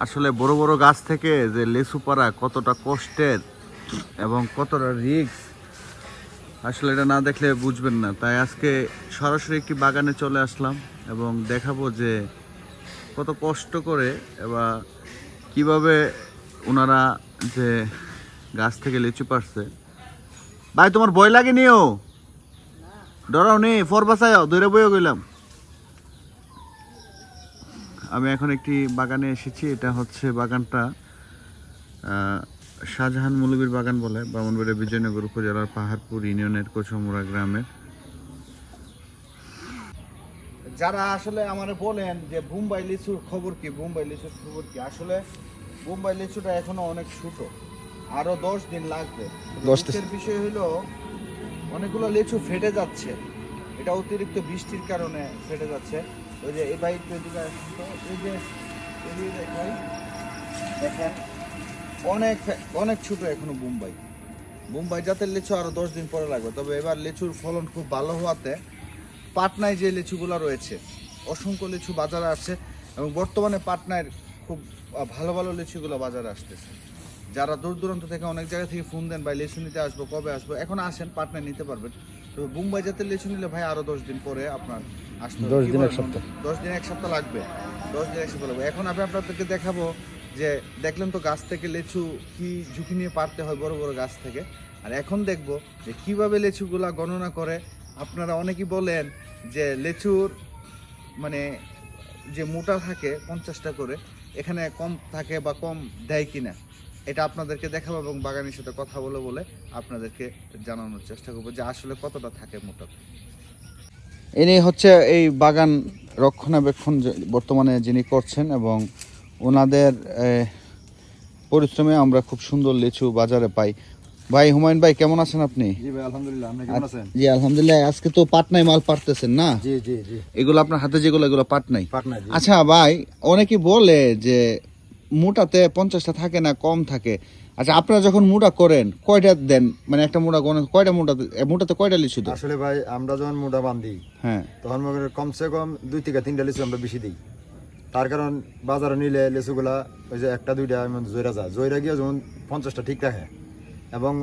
আসলে বড় বড় গাছ থেকে যে লেচু পাড়া কতটা কষ্টের এবং কতটা রিস্ক, আসলে এটা না দেখলে বুঝবেন না। তাই আজকে সরাসরি একটি বাগানে চলে আসলাম এবং দেখাবো যে কত কষ্ট করে এবার কিভাবে ওনারা যে গাছ থেকে লিচু পারছে। ভাই তোমার ভয় লাগেনিও? ডরাও নেই, ফর বাসায় দৌড়ে বইও গেলাম। আমি এখন একটি বাগানে এসেছি। এটা হচ্ছে বাগানটা শাহজাহান মৌলবীর বাগান বলে, ব্রাহ্মণবাড়িয়া বিজয়নগর উপজেলার পাহাড়পুর ইউনিয়নের কোচমুড়া গ্রামের। যারা আসলে আমার বলেন যে বোম্বাই লিচুর খবর কি, বোম্বাই লিচুর খবর কি, আসলে বোম্বাই লিচুটা এখনো অনেক ছোট, আরো 10 দিন লাগবে। দুঃখের বিষয় হলো অনেকগুলো লিচু ফেটে যাচ্ছে, এটা অতিরিক্ত বৃষ্টির কারণে ফেটে যাচ্ছে। ওই যে এই বাইক এই যে দেখেন অনেক অনেক ছোট এখনো বোম্বাই। বোম্বাই জাতের লিচু আরো 10 দিন পরে লাগবে। তবে এবার লিচুর ফলন খুব ভালো হওয়াতে পাটনায় যে লিচুগুলো রয়েছে, অসংখ্য লিচু বাজারে আসছে এবং বর্তমানে পাটনায় খুব ভালো ভালো লিচুগুলো বাজারে আসতেছে। যারা দূর দূরান্ত থেকে অনেক জায়গা থেকে ফোন দেন ভাই লিচু নিতে আসবো, কবে আসবো, এখন আসেন পাটনায় নিতে পারবেন। তবে বোম্বাই জাতের লিচু নিলে ভাই আরো 10 দিন পরে আপনার আসতে হবে। 10 দিন এক সপ্তাহ, 10 দিন এক সপ্তাহ লাগবে, 10 দিন এক সপ্তাহ লাগবে। এখন আমি আপনাদেরকে দেখাবো যে দেখলেন তো গাছ থেকে লিচু কি ঝুঁকি নিয়ে পারতে হয় বড় বড় গাছ থেকে। আর এখন দেখবো যে কিভাবে লিচুগুলা গণনা করে। আপনারা অনেকেই বলেন যে লিচুর মানে যে মোটা থাকে 50টা করে, এখানে কম থাকে বা কম দেয় কিনা, এটা আপনাদেরকে দেখাবো এবং বাগানের সাথে কথা বলে বলে আপনাদেরকে জানানোর চেষ্টা করবো যে আসলে কতটা থাকে মোটা। ইনি হচ্ছে এই বাগান রক্ষণাবেক্ষণ বর্তমানে যিনি করছেন এবং ওনাদের পরিশ্রমে আমরা খুব সুন্দর লিচু বাজারে পাই। ভাই হুমায়ুন ভাই, কেমন আছেন আপনি? জি ভাই আলহামদুলিল্লাহ, আপনি কেমন আছেন? জি আলহামদুলিল্লাহ। আজকে তো পাটনায় মাল পারতেছেন না? জি জি জি, এগুলো আপনার হাতে যেগুলো, এগুলো পাটনাই? পাটনা। আচ্ছা ভাই, অনেকে বলে যে মোটাতে 50টা থাকে না, কম থাকে। আচ্ছা আপনারা যখন মোটা করেন কয়টা দেন, মানে একটা মোটা কয়টা মোটাতে কয়টা লিচু দেন? আসলে ভাই আমরা যখন মোটা বান্ধি, হ্যাঁ, তখন কমসে কম 2 থেকে 3টা লিচু আমরা বেশি দিই। তার কারণ বাজারে নিলে লিচুগুলা ওই যে একটা দুইটা জয়রা যায়, জয়রা গিয়ে যেমন 50টা ঠিক থাকে এবং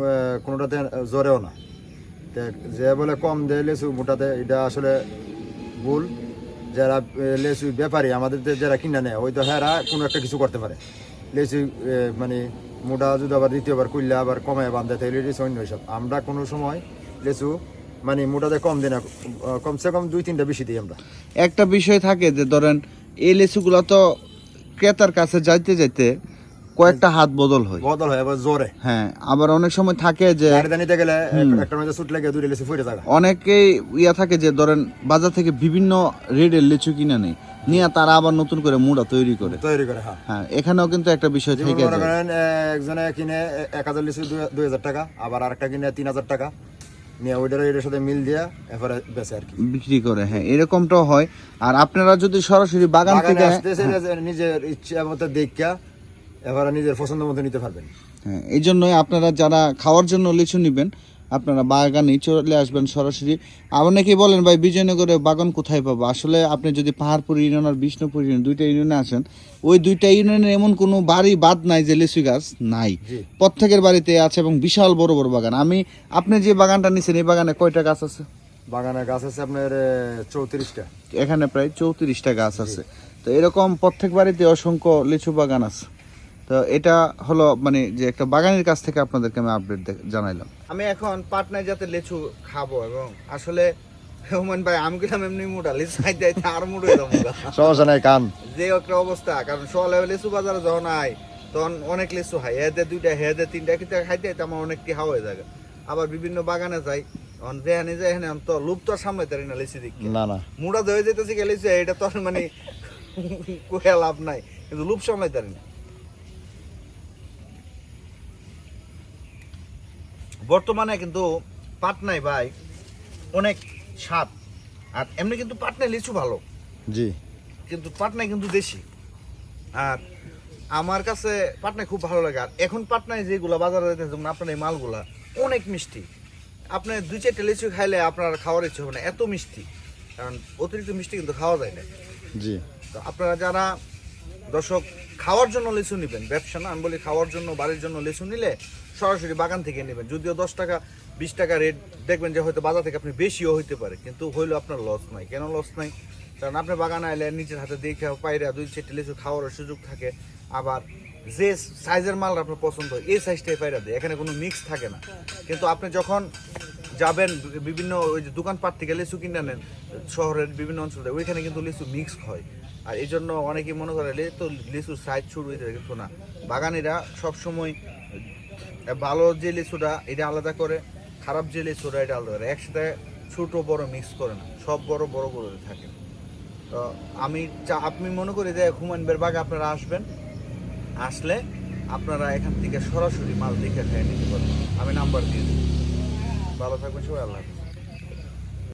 কোনোটাতে জ্বরেও না। যে বলে কম দেয় লিচু মোটাতে, এটা আসলে ভুল। যারা লিচু ব্যাপারী আমাদের যারা কিনা নেয়, ওই তো হ্যাঁ কোনো একটা কিছু করতে পারে। লিচু মানে মোটা যদি আবার দ্বিতীয়বার করলে আবার কমায় বান্ধে, তাহলে লিচু অন্য সব। আমরা কোনো সময় লিচু মানে মোটাতে কম দিই না, কমসে কম 2-3টা বেশি দিই আমরা। একটা বিষয় থাকে যে ধরেন এই লিচুগুলো তো ক্রেতার কাছে যাইতে যাইতে কয়েকটা হাত বদল হয় আবার জোরে। হ্যাঁ, আবার অনেক সময় থাকে যে গাড়িতে নিতে গেলে একটা মধ্যে ছুট লাগে 2টা লিচু ফুটে যায়। অনেকেই ইয়া থাকে যে ধরেন বাজার থেকে বিভিন্ন রেডের লিচু কিনে নেই, নিয়ে তারা আবার নতুন করে মুড়া তৈরি করে। হ্যাঁ, এখানেও কিন্তু একটা বিষয় থেকে যায়। একজনে কিনে 1000 লিচু 2000 টাকা, আবার আরেকটা কিনে 3000 টাকা নিয়ে ওইটার সাথে মিল দিয়ে এরপরে বেচে আর কি, বিক্রি করে। হ্যাঁ, এরকমটাও হয়। আর আপনারা যদি সরাসরি বাগান থেকে নিজের ইচ্ছা মতো দেখা এবারে নিজের পছন্দ মতো নিতে পারবেন। হ্যাঁ, এই জন্যই আপনারা যারা খাওয়ার জন্য লিচু নেবেন আপনারা বাগানে চলে আসবেন সরাসরি। অনেকেই বলেন ভাই বিজয়নগরে বাগান কোথায় পাবো? আসলে আপনি যদি পাহাড়পুর ইউনিয়ন আর বিষ্ণুপুর ইউনিয়ন, 2টা ইউনিয়নে আসেন, ওই 2টা ইউনিয়নের এমন কোনো বাড়ি বাদ নাই যে লিচু গাছ নাই। প্রত্যেকের বাড়িতে আছে এবং বিশাল বড় বড় বাগান। আপনি যে বাগানটা নিছেন, এই বাগানে কয়টা গাছ আছে? বাগানে গাছ আছে আপনার 34টা। এখানে প্রায় 34টা গাছ আছে। তো এরকম প্রত্যেক বাড়িতে অসংখ্য লিচু বাগান আছে। তো এটা হলো মানে যে একটা বাগানের কাছ থেকে আপনাদেরকে আমি আপডেট জানাইলাম। আমি এখন পাটনায় যাতে লিচু খাবো এবং আসলে হুমায়ুন ভাই আমি গেলাম এমনি মোটা লিচু খাইতে আর মোটা সমস্যা নাই কান যে একটা অবস্থা। কারণ সকালে লিচু বাজারে যখন আয় তখন অনেক লিচু খাই, হেদে 2টা হেদে 3টা কিন্তু খাইতে আমার অনেকটি হাওয়া হয়ে যায়। আবার বিভিন্ন বাগানে যাই, যেখানে যাই এখানে তো লুপ তো সামলাইতে পারি না লিচু দিক না না মোটা ধরে যেতেছি লিচু, এটা তো মানে কোয়া লাভ নাই, কিন্তু লুপ সামলাইতে পারি না। বর্তমানে কিন্তু পাটনায় ভাই অনেক স্বাদ, আর এমনি কিন্তু পাটনায় লিচু ভালো জি, কিন্তু পাটনায় কিন্তু দেশি। আর আমার কাছে পাটনায় খুব ভালো লাগে। আর এখন পাটনায় যেগুলো বাজারে যেতেছে যেমন আপনার এই মালগুলা অনেক মিষ্টি, আপনি 2-4টা লিচু খাইলে আপনার খাওয়ার ইচ্ছে হবে না, এত মিষ্টি। কারণ অতিরিক্ত মিষ্টি কিন্তু খাওয়া যায় না। জি, তো আপনারা যারা দর্শক খাওয়ার জন্য লিচু নেবেন, ব্যবসা না, আমি বলি খাওয়ার জন্য বাড়ির জন্য লিচু নিলে সরাসরি বাগান থেকে নেবেন। যদিও 10 টাকা 20 টাকা রেট দেখবেন যে হয়তো বাজার থেকে আপনি বেশিও হইতে পারে, কিন্তু হইলেও আপনার লস নাই। কেন লস নাই? কারণ আপনি বাগানে আইলে নিজের হাতে দেখে পাইরা 2-4টি লিচু খাওয়ার সুযোগ থাকে। আবার যে সাইজের মাল আপনার পছন্দ হয় এই সাইজটাই পাইরা দেয়, এখানে কোনো মিক্স থাকে না। কিন্তু আপনি যখন যাবেন বিভিন্ন ওই যে দোকানপাট থেকে লিচু কিনে নেন শহরের বিভিন্ন অঞ্চলে, ওইখানে কিন্তু লিচু মিক্স হয়। আর এই জন্য অনেকেই মনে করে তো লিচুর সাইজ ছোট হইতে, কিন্তু না, বাগানিরা সবসময় ভালো যে লিচুটা এটা আলাদা করে, খারাপ যে লিচুটা এটা আলাদা করে, একসাথে ছোট বড় মিক্স করে না, সব বড় বড় করে থাকে। তো আপনি মনে করি যে হুমায়ুন ভাইয়ের বাগে আপনারা আসবেন, আসলে আপনারা এখান থেকে সরাসরি মাল দেখে খেয়ে নিতে পারবেন। আমি নাম্বার দিয়ে দিই। ভালো থাকবেন সবাই, আল্লাহ হাফেজ।